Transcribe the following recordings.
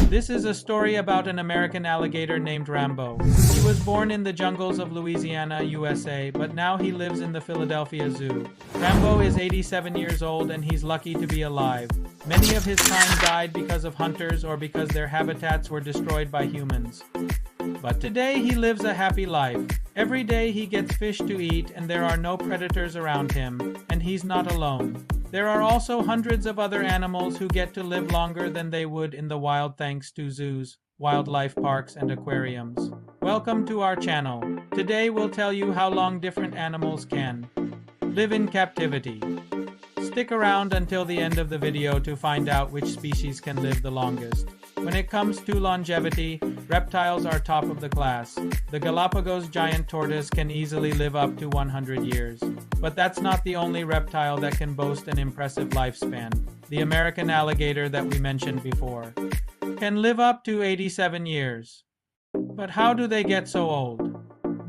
This is a story about an American alligator named Rambo. He was born in the jungles of Louisiana, USA, but now he lives in the Philadelphia Zoo. Rambo is 87 years old and he's lucky to be alive. Many of his kind died because of hunters or because their habitats were destroyed by humans. But today he lives a happy life. Every day he gets fish to eat and there are no predators around him, and he's not alone. There are also hundreds of other animals who get to live longer than they would in the wild thanks to zoos, wildlife parks, and aquariums. Welcome to our channel. Today we'll tell you how long different animals can live in captivity. Stick around until the end of the video to find out which species can live the longest. When it comes to longevity, reptiles are top of the class. The Galapagos giant tortoise can easily live up to 100 years. But that's not the only reptile that can boast an impressive lifespan. The American alligator that we mentioned before can live up to 87 years. But how do they get so old?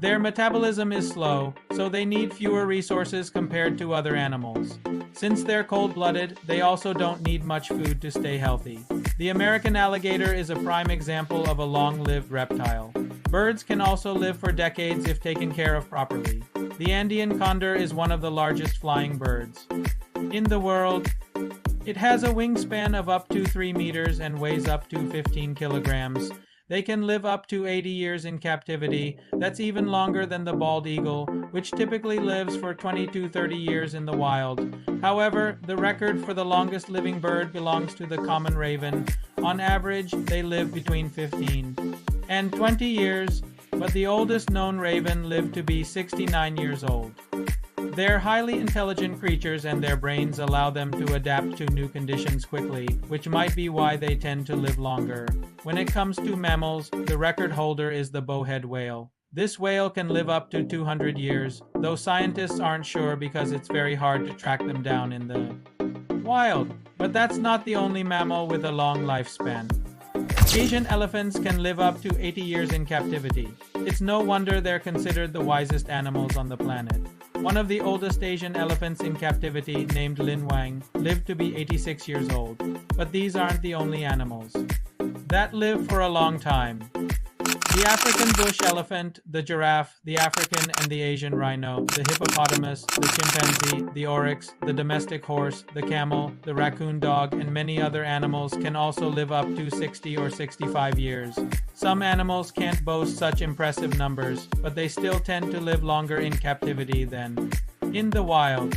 Their metabolism is slow, so they need fewer resources compared to other animals. Since they're cold-blooded, they also don't need much food to stay healthy. The American alligator is a prime example of a long-lived reptile. Birds can also live for decades if taken care of properly. The Andean condor is one of the largest flying birds in the world. It has a wingspan of up to 3 meters and weighs up to 15 kilograms. They can live up to 80 years in captivity. That's even longer than the bald eagle, which typically lives for 20 to 30 years in the wild. However, the record for the longest living bird belongs to the common raven. On average, they live between 15 and 20 years, but the oldest known raven lived to be 69 years old. They're highly intelligent creatures and their brains allow them to adapt to new conditions quickly, which might be why they tend to live longer. When it comes to mammals, the record holder is the bowhead whale. This whale can live up to 200 years, though scientists aren't sure because it's very hard to track them down in the wild. But that's not the only mammal with a long lifespan. Asian elephants can live up to 80 years in captivity. It's no wonder they're considered the wisest animals on the planet. One of the oldest Asian elephants in captivity, named Lin Wang, lived to be 86 years old. But these aren't the only animals that live for a long time. The African bush elephant, the giraffe, the African and the Asian rhino, the hippopotamus, the chimpanzee, the oryx, the domestic horse, the camel, the raccoon dog, and many other animals can also live up to 60 or 65 years. Some animals can't boast such impressive numbers, but they still tend to live longer in captivity than in the wild.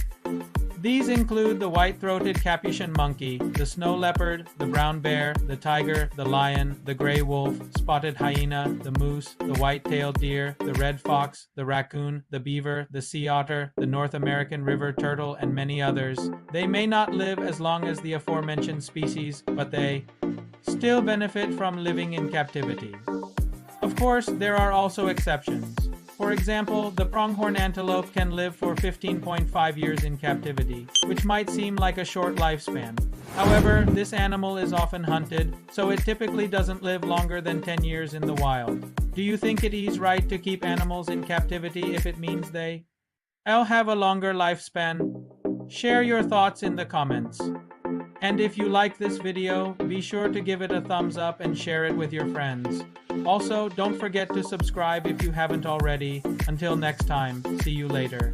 These include the white-throated capuchin monkey, the snow leopard, the brown bear, the tiger, the lion, the gray wolf, spotted hyena, the moose, the white-tailed deer, the red fox, the raccoon, the beaver, the sea otter, the North American river turtle, and many others. They may not live as long as the aforementioned species, but they still benefit from living in captivity. Of course, there are also exceptions. For example, the pronghorn antelope can live for 15.5 years in captivity, which might seem like a short lifespan. However, this animal is often hunted, so it typically doesn't live longer than 10 years in the wild. Do you think it is right to keep animals in captivity if it means they'll have a longer lifespan? Share your thoughts in the comments. And if you like this video, be sure to give it a thumbs up and share it with your friends. Also, don't forget to subscribe if you haven't already. Until next time, see you later.